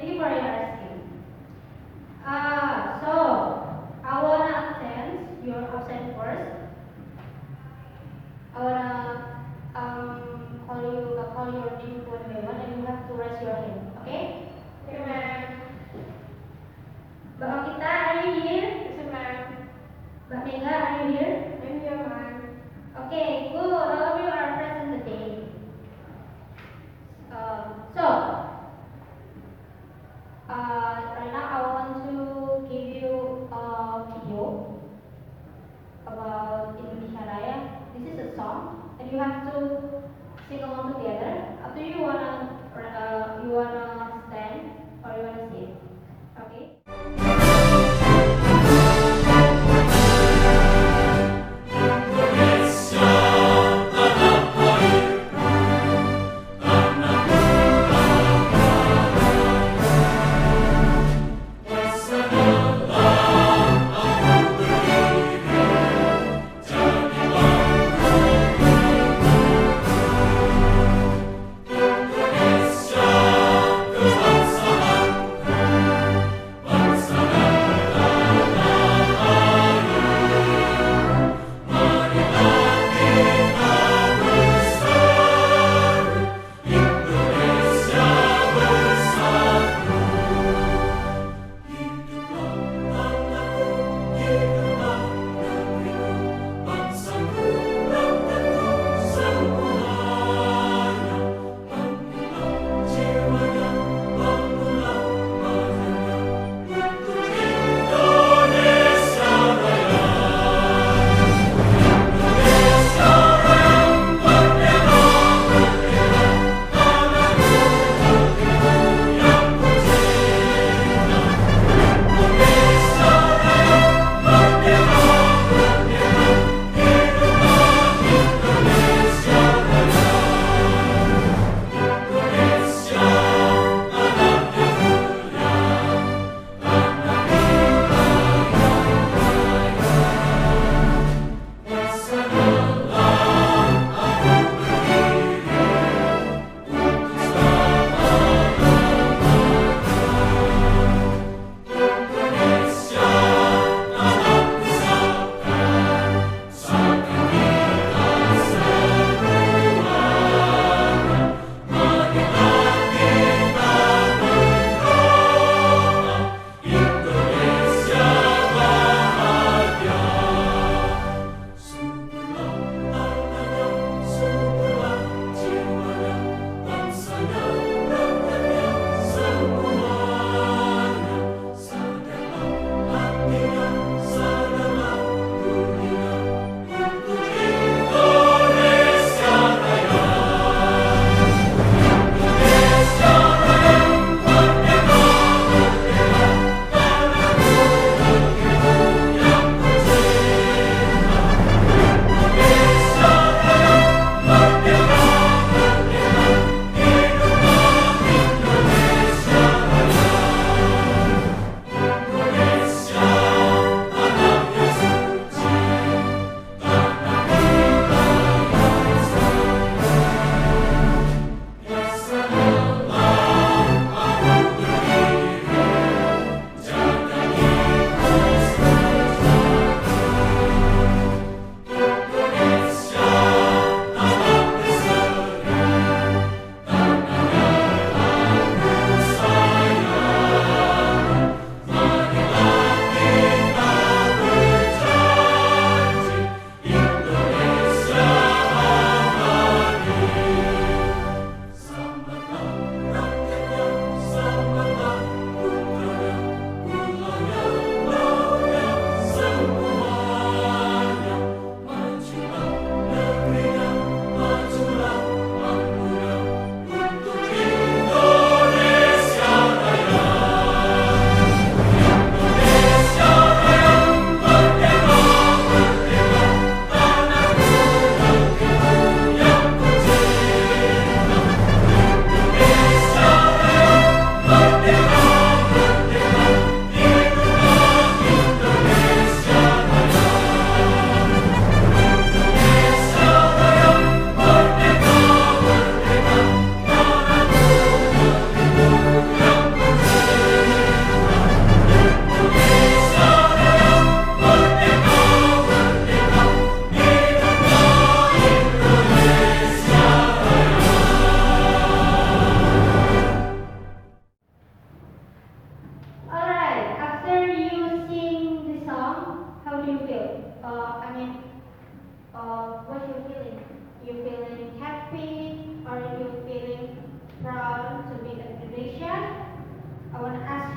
Thank you for your asking. So I wanna attend your absent first. I wanna call your name one by one, and you have to raise your hand. Okay? Okay, ma'am. Mbak Kita, are you here? Yes, ma'am. Mbak Mega, are you here? I'm here, ma'am. Okay, good. All of you are present today. So,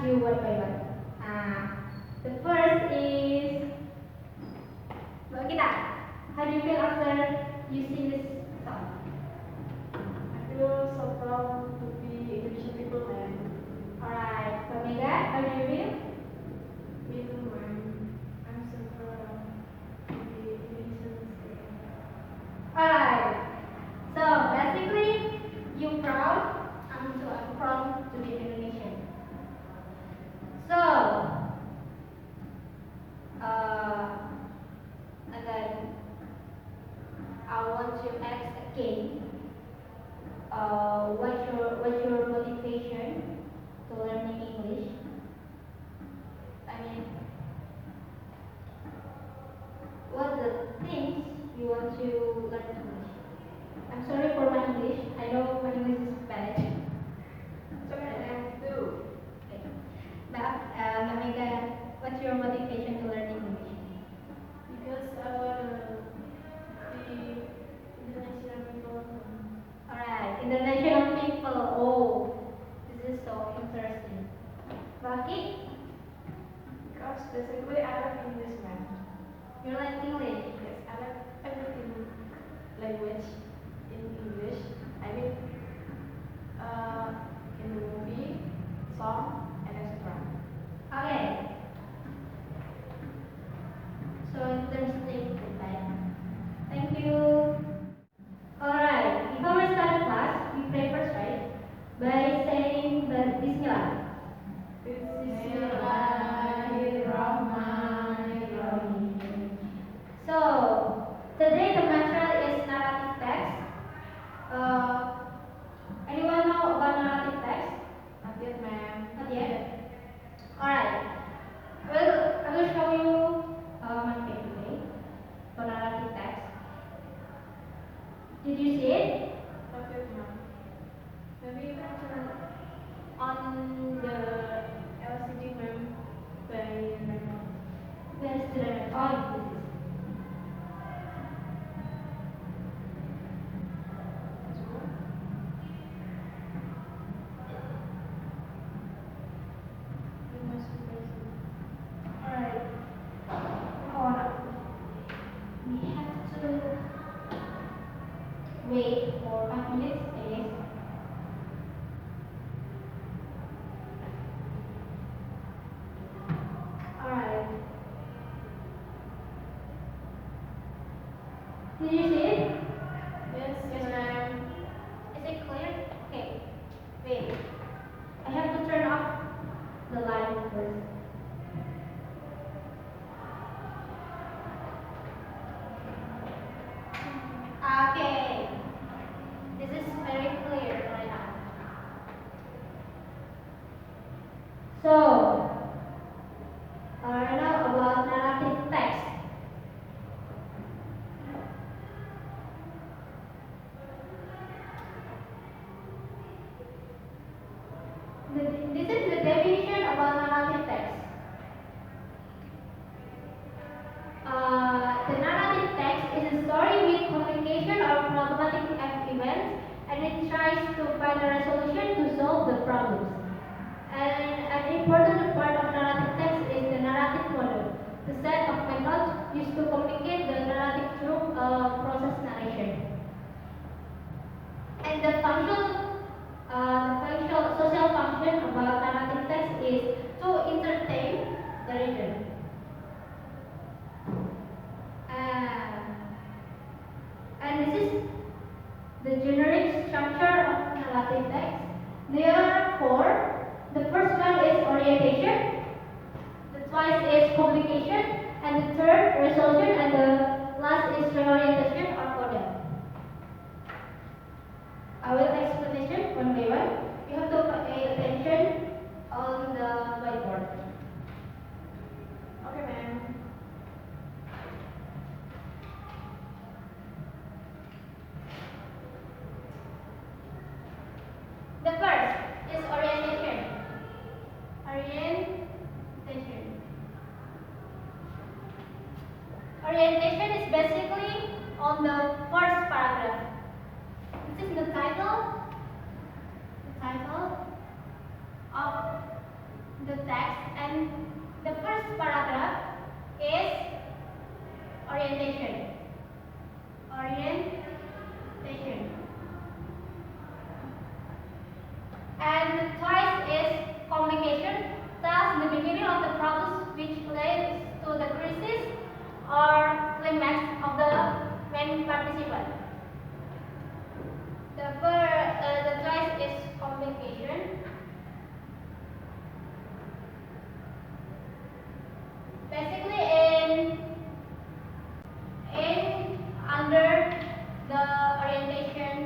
you one by one. The first is Mbak Kita. How do you feel after you sing this song? I feel so proud to be Indonesian people, man. Alright, Mbak Mega, how do you feel? Me too, man. I'm so proud to be Indonesian. Alright, so basically, you proud, I'm proud to be Indonesian. So, and then I want to ask again, what's your motivation to learning English? I mean, what are the things you want to learn English? I'm sorry for my English. I know my English is bad. It's okay, man. Do. Okay. Mbak Mega, what's your motivation to learn English? Because I wanna be international people. Alright, international people. Oh, this is so interesting. Baki, Because basically I like English, man. you like English? Yes, I like everything language in English. I mean, in the movie, song, and etc. Okay. So interesting, right? Thank you. Alright, before we start class, we pray first, right? By saying the Bismillah. Bismillahirrahmanirrahim. So, today the material is narrative text. Anyone know about narrative text? Not yet, ma'am. Not yet? Alright. Well, I will show you my page today for narrative text. Did you see it? Not yet, ma'am. Maybe you can turn on the LCD, ma'am, by remote. Where's the remote? Oh, this is. You must be present. Alright. Or we have to wait for 5 minutes, I guess. Alright. Did you see it? Yes, ma'am. Is it clear? Okay. Wait. I have to turn off the light first. Okay. This is very clear right now. So, now about narrative text. This is the definition about narrative text. The narrative text is a story with complication or problematic events, and it tries to find a resolution to solve the problems. And an important part of narrative text is the narrative model, the set of methods used to communicate the narrative through process narration. And the social function about narrative text is to entertain the reader. And this is the generic structure of narrative text. There are four. The first one is orientation, the twice is complication, and the third resolution, and the last is reorientation or coda. I will explanation one by one. You have to pay attention on the whiteboard. Okay, ma'am. The first is orientation. Orientation. Orientation is basically on the first paragraph. This is the title of the text, and the first paragraph is orientation. Orientation. And the twice is communication, thus the beginning of the process which leads to the crisis or climax of the main participant. The twice is communication. Basically, in under the orientation,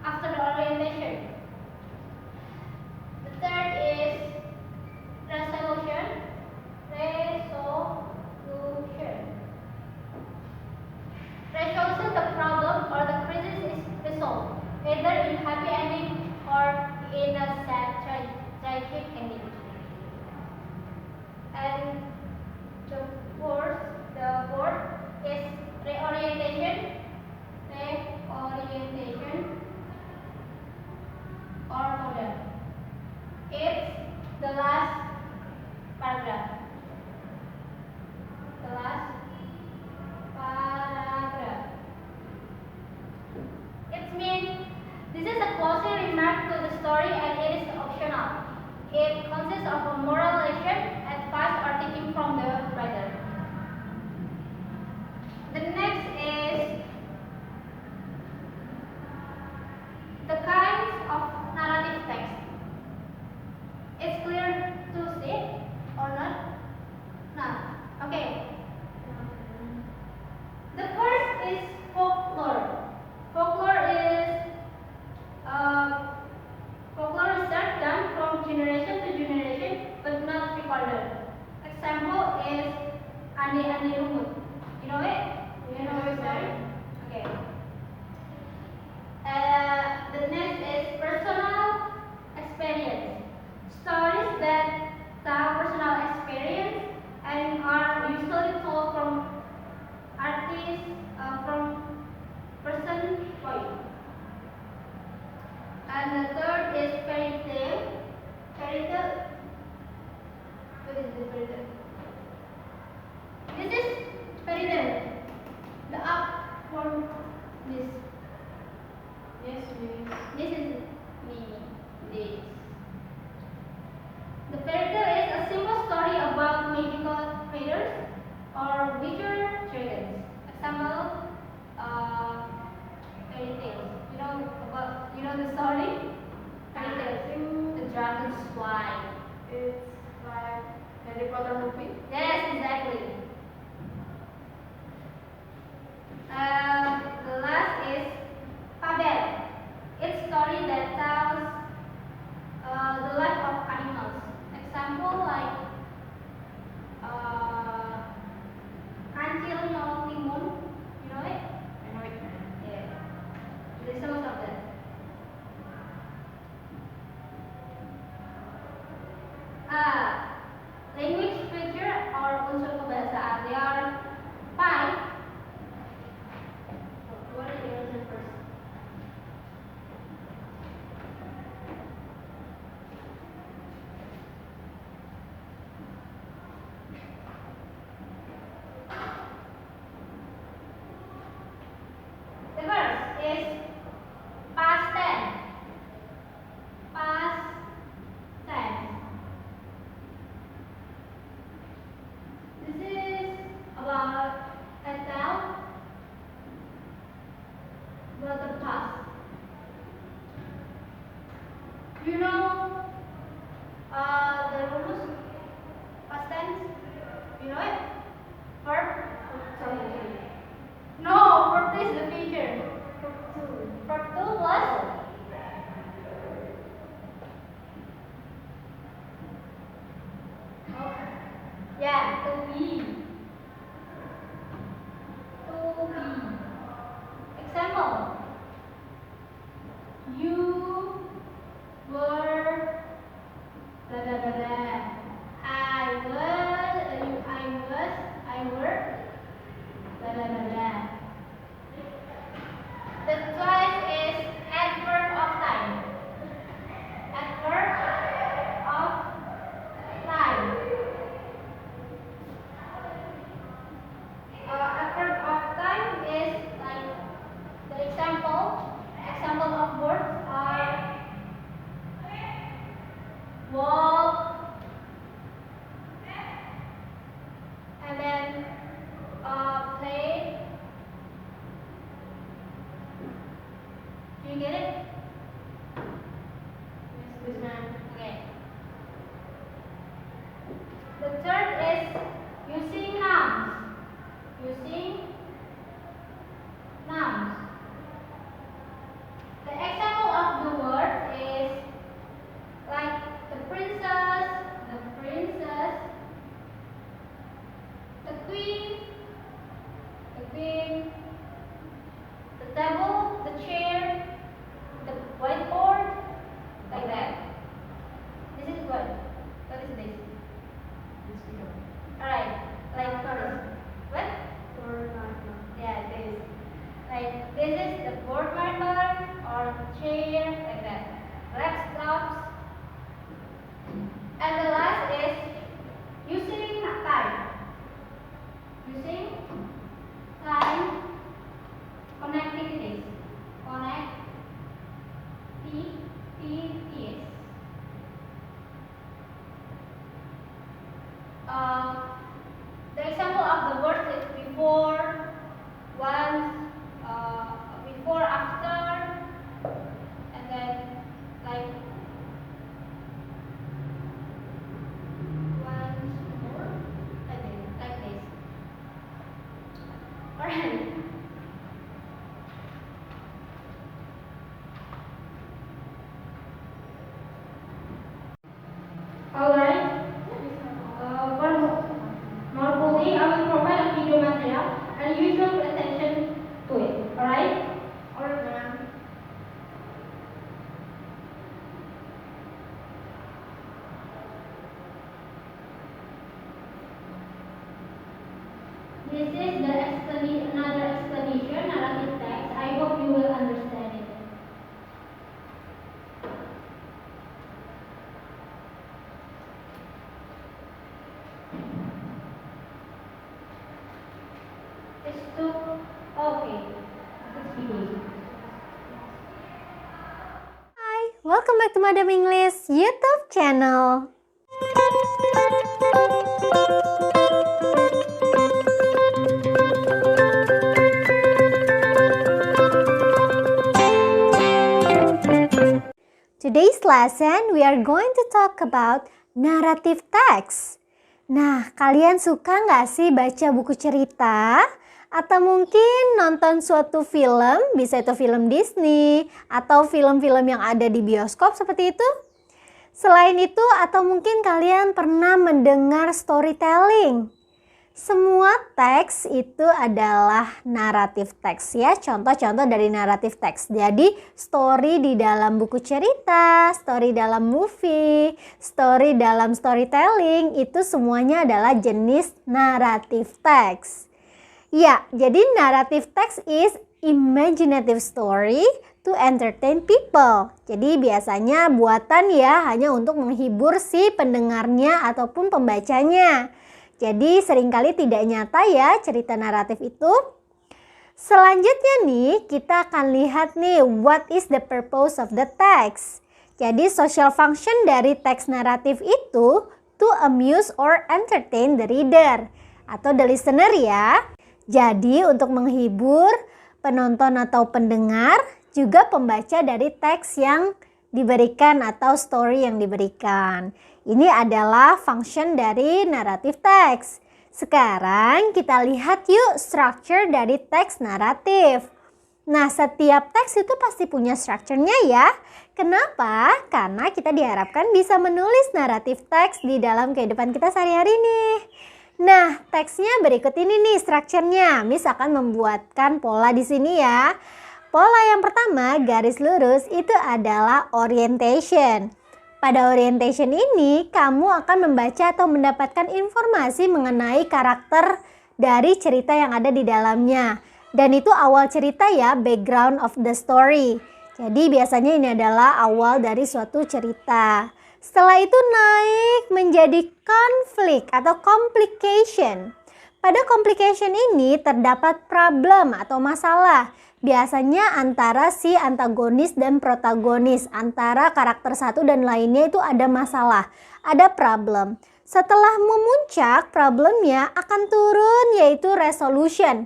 after the orientation. The third is resolution. Resolution, the problem or the crisis is resolved, either in happy ending or in a sad, tragic ending. And the fourth is reorientation. Reorientation or model. It's the last paragraph. The last paragraph. It means this is a closing remark to the story and it is optional. It consists of a moral lesson, advice or teaching from the writer. The next is the kinds of narrative text. It's clear to see or not? No. Okay. The first is folklore. Folklore is research done from generation to generation but not recorded. Example is Andi Andi Lumut. You know it? You know it, right? Okay. The next is personal experience. Stories that tell personal experience and are usually told from artists from person point. And the third is fairy tale. Fairy tale. What is the fairy tale? This is fairy tale. The up from this. Yes, please. This is me. This. The fairy tale is a simple story about magical creatures or witcher dragons. Example, fairy tales. You know the story? Fairy tales. The dragon's fly. It's like Harry Potter movie. Yes, exactly. The last is fable. It's story that tells the life of animals. Example like Kancil Nyong Timun. You know it? I know it. Yeah. There's so much of that. Language feature or unsur kebahasaan. There are 5. What are the answer first? The first is past tense. Past tense. This is about a tale about the past. You know the rules past tense? You know it? Verb? No, verb is the future. Verb 2 plus? Oh. Yeah, to be. To be. Example. You were blah blah blah blah. I were walk, and then play. Do you get it? Yes, Guzman. Okay. The third is using nouns. Using nouns. The example of the word is like the princess, the queen, the table, the chair, the whiteboard, like that. This is what? What is this? Alright, like first. What? Yeah, this. Like this is the board marker or chair, like that. Laptops. And the last is using time. Using time connectivities. Connectivities. The example of the words is before, once, before, after, and then like once more, like this. Alright. Alright. More fully, I will provide a video material and you should pay attention to it. Alright? Alright, ma'am. This is another explanation, narrative text. I hope you will understand it. Okay. Let's begin. Hi, welcome back to Madam English YouTube channel. Today's lesson we are going to talk about narrative text. Nah, kalian suka nggak sih baca buku cerita? Atau mungkin nonton suatu film, bisa itu film Disney atau film-film yang ada di bioskop seperti itu? Selain itu, atau mungkin kalian pernah mendengar storytelling? Semua teks itu adalah naratif teks ya, contoh-contoh dari naratif teks. Jadi story di dalam buku cerita, story dalam movie, story dalam storytelling, itu semuanya adalah jenis naratif teks. Ya, jadi narrative text is imaginative story to entertain people. Jadi biasanya buatan ya hanya untuk menghibur si pendengarnya ataupun pembacanya. Jadi seringkali tidak nyata ya cerita naratif itu. Selanjutnya nih kita akan lihat nih what is the purpose of the text. Jadi social function dari teks naratif itu to amuse or entertain the reader atau the listener ya. Jadi untuk menghibur penonton atau pendengar, juga pembaca dari teks yang diberikan atau story yang diberikan. Ini adalah function dari naratif teks. Sekarang kita lihat yuk structure dari teks naratif. Nah, setiap teks itu pasti punya strukturnya ya. Kenapa? Karena kita diharapkan bisa menulis naratif teks di dalam kehidupan kita sehari-hari nih. Nah, teksnya berikut ini nih strukturnya. Miss akan membuatkan pola di sini ya. Pola yang pertama, garis lurus, itu adalah orientation. Pada orientation ini, kamu akan membaca atau mendapatkan informasi mengenai karakter dari cerita yang ada di dalamnya. Dan itu awal cerita ya, background of the story. Jadi biasanya ini adalah awal dari suatu cerita. Setelah itu naik menjadi konflik atau complication. Pada complication ini terdapat problem atau masalah. Biasanya antara si antagonis dan protagonis, antara karakter satu dan lainnya itu ada masalah, ada problem. Setelah memuncak, problemnya akan turun, yaitu resolution.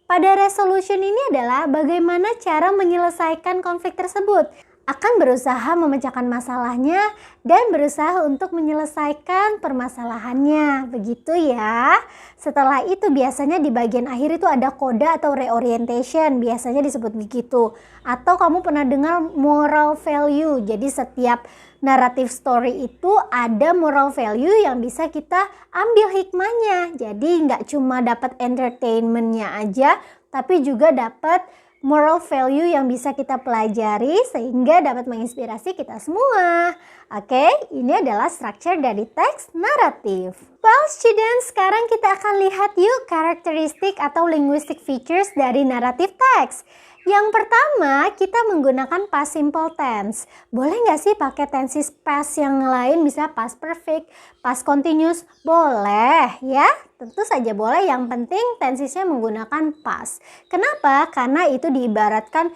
Pada resolution ini adalah bagaimana cara menyelesaikan konflik tersebut. Akan berusaha memecahkan masalahnya dan berusaha untuk menyelesaikan permasalahannya. Begitu ya. Setelah itu biasanya di bagian akhir itu ada koda atau reorientation. Biasanya disebut begitu. Atau kamu pernah dengar moral value. Jadi setiap narrative story itu ada moral value yang bisa kita ambil hikmahnya. Jadi nggak cuma dapat entertainmentnya aja, tapi juga dapat moral value yang bisa kita pelajari sehingga dapat menginspirasi kita semua. Oke, ini adalah structure dari teks naratif. Well students, sekarang kita akan lihat yuk karakteristik atau linguistic features dari naratif teks. Yang pertama, kita menggunakan past simple tense. Boleh nggak sih pakai tenses past yang lain, bisa past perfect, past continuous? Boleh ya, tentu saja boleh. Yang penting tensesnya menggunakan past. Kenapa? Karena itu diibaratkan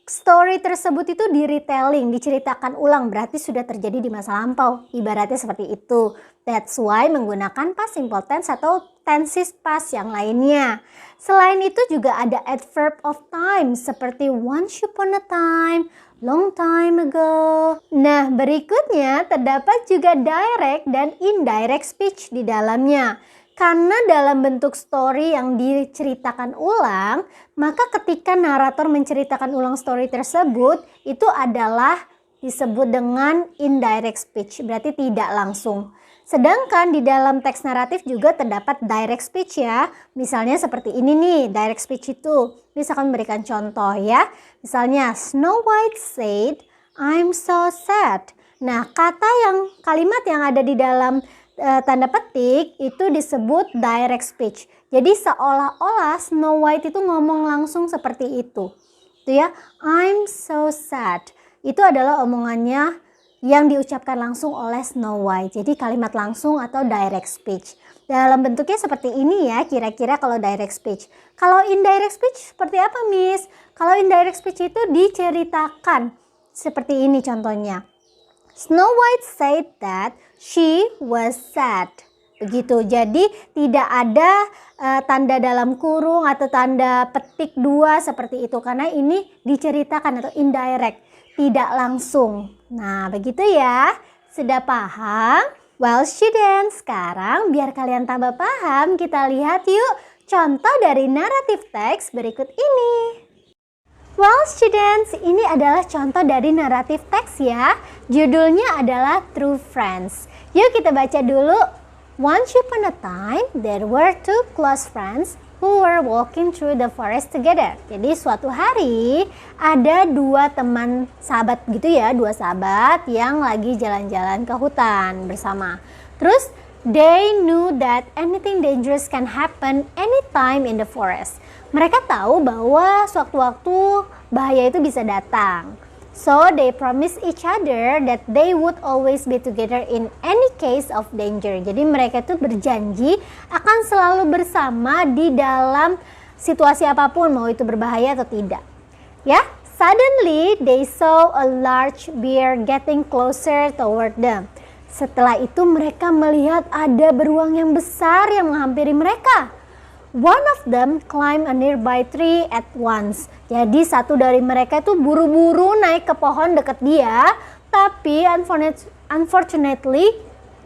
story tersebut itu di retelling, diceritakan ulang, berarti sudah terjadi di masa lampau. Ibaratnya seperti itu. That's why menggunakan past simple tense atau tenses past yang lainnya. Selain itu juga ada adverb of time seperti once upon a time, long time ago. Nah, berikutnya terdapat juga direct dan indirect speech di dalamnya. Karena dalam bentuk story yang diceritakan ulang, maka ketika narator menceritakan ulang story tersebut, itu adalah disebut dengan indirect speech, berarti tidak langsung. Sedangkan di dalam teks naratif juga terdapat direct speech ya. Misalnya seperti ini nih, direct speech itu. Misalkan berikan contoh ya. Misalnya Snow White said, I'm so sad. Nah, kalimat yang ada di dalam tanda petik itu disebut direct speech. Jadi seolah-olah Snow White itu ngomong langsung seperti itu. Itu ya, I'm so sad. Itu adalah omongannya yang diucapkan langsung oleh Snow White. Jadi kalimat langsung atau direct speech. Dalam bentuknya seperti ini ya, kira-kira kalau direct speech. Kalau indirect speech seperti apa, Miss? Kalau indirect speech itu diceritakan. Seperti ini contohnya. Snow White said that she was sad. Begitu. Jadi tidak ada tanda dalam kurung atau tanda petik 2 seperti itu. Karena ini diceritakan atau indirect. Tidak langsung. Nah, begitu ya. Sudah paham? Well, students, sekarang biar kalian tambah paham, kita lihat yuk contoh dari naratif teks berikut ini. Well, students, ini adalah contoh dari naratif teks ya. Judulnya adalah True Friends. Yuk kita baca dulu. Once upon a time, there were two close friends who were walking through the forest together. Jadi suatu hari ada dua teman sahabat gitu ya, dua sahabat yang lagi jalan-jalan ke hutan bersama. Terus they knew that anything dangerous can happen anytime in the forest. Mereka tahu bahwa sewaktu-waktu bahaya itu bisa datang. So they promised each other that they would always be together in any case of danger. Jadi mereka itu berjanji akan selalu bersama di dalam situasi apapun, mau itu berbahaya atau tidak. Ya, suddenly they saw a large bear getting closer toward them. Setelah itu mereka melihat ada beruang yang besar yang menghampiri mereka. One of them climbed a nearby tree at once. Jadi satu dari mereka itu buru-buru naik ke pohon dekat dia. Tapi unfortunately,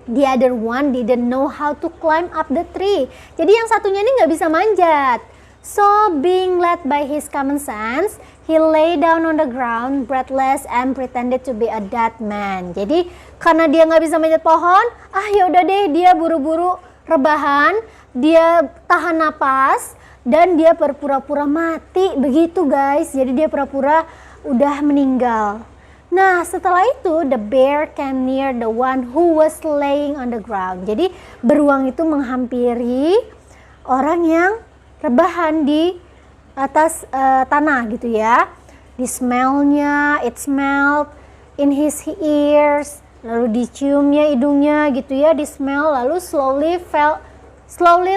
the other one didn't know how to climb up the tree. Jadi yang satunya ini nggak bisa manjat. So being led by his common sense, he lay down on the ground, breathless and pretended to be a dead man. Jadi karena dia nggak bisa manjat pohon, yaudah deh dia buru-buru rebahan. Dia tahan napas dan dia berpura-pura mati, begitu guys. Jadi dia pura-pura udah meninggal. Nah, setelah itu the bear came near the one who was laying on the ground. Jadi beruang itu menghampiri orang yang rebahan di atas tanah gitu ya. It smelled in his ears, lalu diciumnya hidungnya gitu ya, di smell, lalu slowly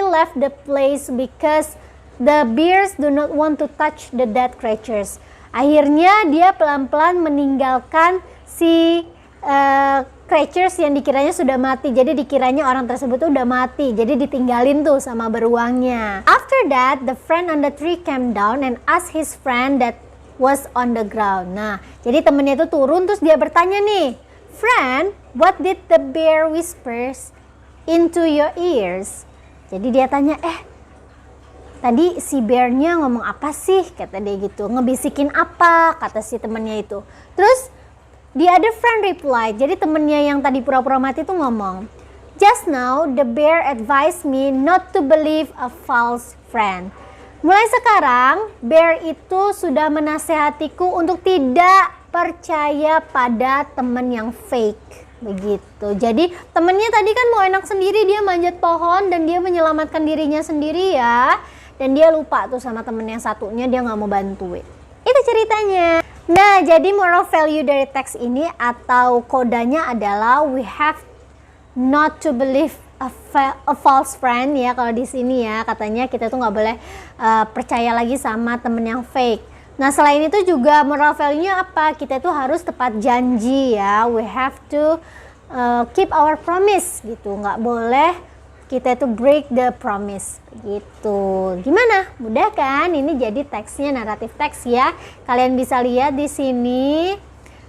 left the place because the bears do not want to touch the dead creatures. Akhirnya dia pelan-pelan meninggalkan si creatures yang dikiranya sudah mati. Jadi dikiranya orang tersebut tuh udah mati. Jadi ditinggalin tuh sama beruangnya. After that, the friend on the tree came down and asked his friend that was on the ground. Nah, jadi temennya itu turun terus dia bertanya nih, "Friend, what did the bear whispers into your ears?" Jadi dia tanya, tadi si bearnya ngomong apa sih? Kata dia gitu. Ngebisikin apa? Kata si temennya itu. Terus the other friend replied, jadi temennya yang tadi pura-pura mati itu ngomong, "Just now the bear advised me not to believe a false friend." Mulai sekarang bear itu sudah menasehatiku untuk tidak percaya pada teman yang fake. Begitu. Jadi temennya tadi kan mau enak sendiri, dia manjat pohon dan dia menyelamatkan dirinya sendiri ya. Dan dia lupa tuh sama temen yang satunya, dia nggak mau bantuin. Itu ceritanya. Nah, jadi moral value dari teks ini atau kodanya adalah we have not to believe a false friend ya. Kalau di sini ya katanya kita tuh nggak boleh percaya lagi sama temen yang fake. Nah, selain itu juga moral value-nya apa? Kita tuh harus tepat janji ya. We have to keep our promise gitu. Nggak boleh kita itu break the promise gitu. Gimana? Mudah kan? Ini jadi teksnya naratif teks ya. Kalian bisa lihat di sini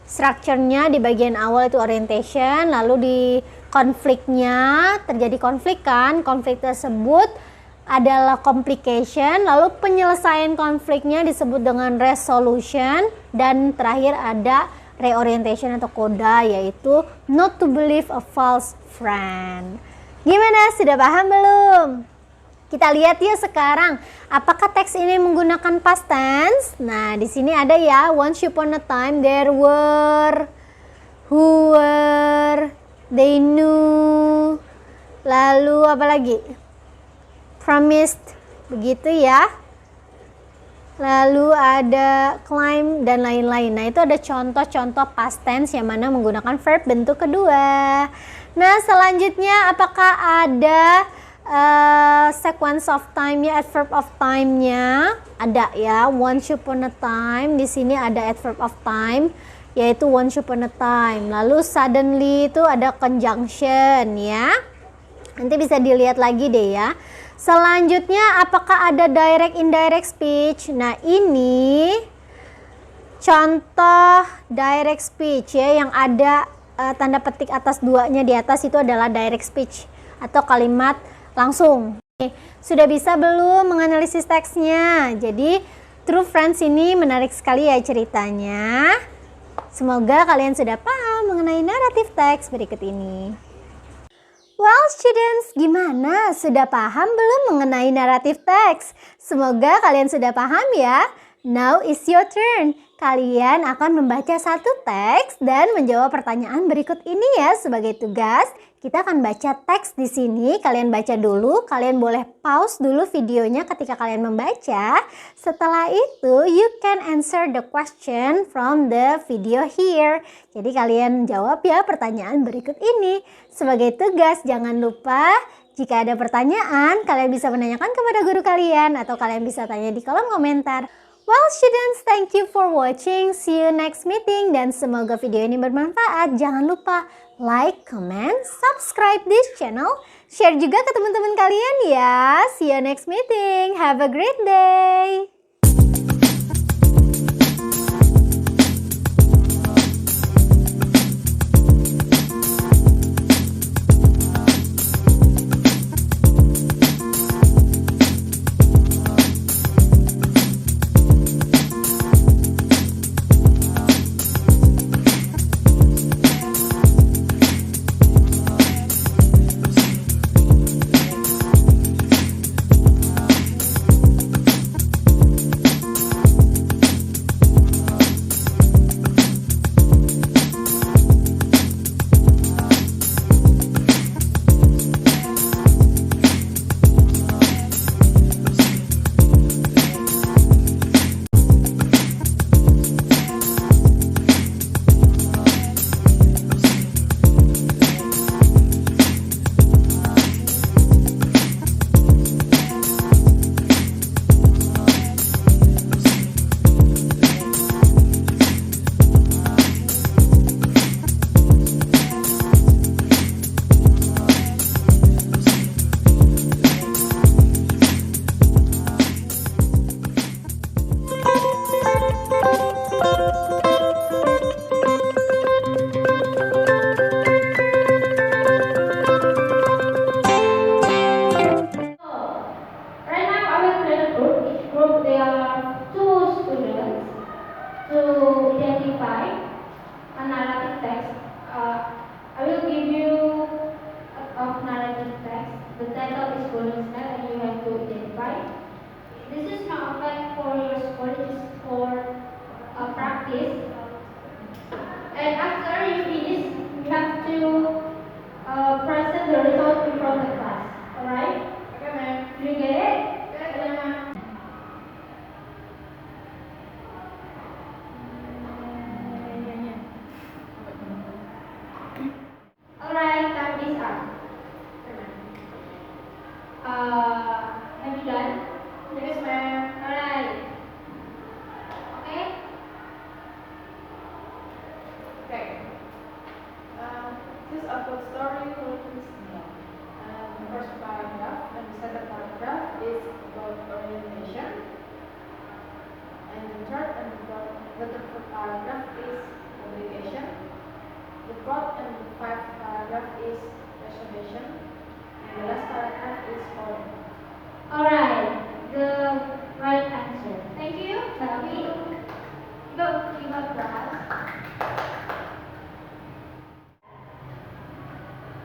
strukturnya di bagian awal itu orientation, lalu di konfliknya terjadi konflik kan. Konflik tersebut adalah complication, lalu penyelesaian konfliknya disebut dengan resolution, dan terakhir ada reorientation atau koda, yaitu not to believe a false friend. Gimana? Sudah paham belum? Kita lihat ya sekarang, apakah teks ini menggunakan past tense? Nah, di sini ada ya, once upon a time there were, who were, they knew, lalu apa lagi? Promised, begitu ya. Lalu ada climb dan lain-lain. Nah, itu ada contoh-contoh past tense yang mana menggunakan verb bentuk kedua. Nah, selanjutnya apakah ada sequence of time-nya, adverb of time-nya? Ada ya, once upon a time. Di sini ada adverb of time, yaitu once upon a time. Lalu suddenly itu ada conjunction ya. Nanti bisa dilihat lagi deh ya. Selanjutnya apakah ada direct indirect speech? Nah, ini contoh direct speech ya, yang ada tanda petik atas duanya di atas itu adalah direct speech atau kalimat langsung. Sudah bisa belum menganalisis teksnya? Jadi True Friends ini menarik sekali ya ceritanya. Semoga kalian sudah paham mengenai naratif teks berikut ini. Well students, gimana? Sudah paham belum mengenai naratif teks? Semoga kalian sudah paham ya. Now is your turn. Kalian akan membaca satu teks dan menjawab pertanyaan berikut ini ya sebagai tugas. Kita akan baca teks di sini. Kalian baca dulu. Kalian boleh pause dulu videonya ketika kalian membaca. Setelah itu, you can answer the question from the video here. Jadi kalian jawab ya pertanyaan berikut ini. Sebagai tugas, jangan lupa jika ada pertanyaan, kalian bisa menanyakan kepada guru kalian atau kalian bisa tanya di kolom komentar. Well students, thank you for watching. See you next meeting dan semoga video ini bermanfaat. Jangan lupa like, comment, subscribe this channel. Share juga ke teman-teman kalian ya. See you next meeting. Have a great day. Alright, time is up. Have you done? Yes, ma'am. Alright. Okay? Okay. This is a short story written down. The first paragraph and the second paragraph is about orientation. And the third and the fourth paragraph is obligation. The fourth and the fifth paragraph is reservation. And the last paragraph is order. Alright, the right answer. Thank you. Shall we go give a class?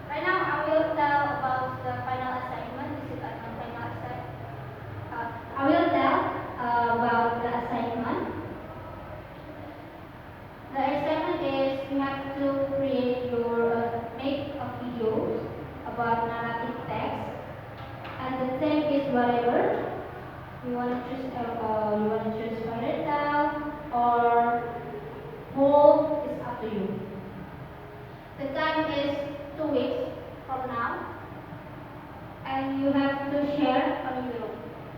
Right now, I will tell about the final assignment. This is my final assignment. I will tell about the assignment. The assignment is you have to create make a video about narrative text. And the theme is whatever you want to choose. You want to choose fairy tale or whole. It's up to you. The time is 2 weeks from now, and you have to share on your,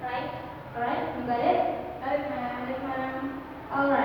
right? Alright, you got it? Got it, ma'am. Alright.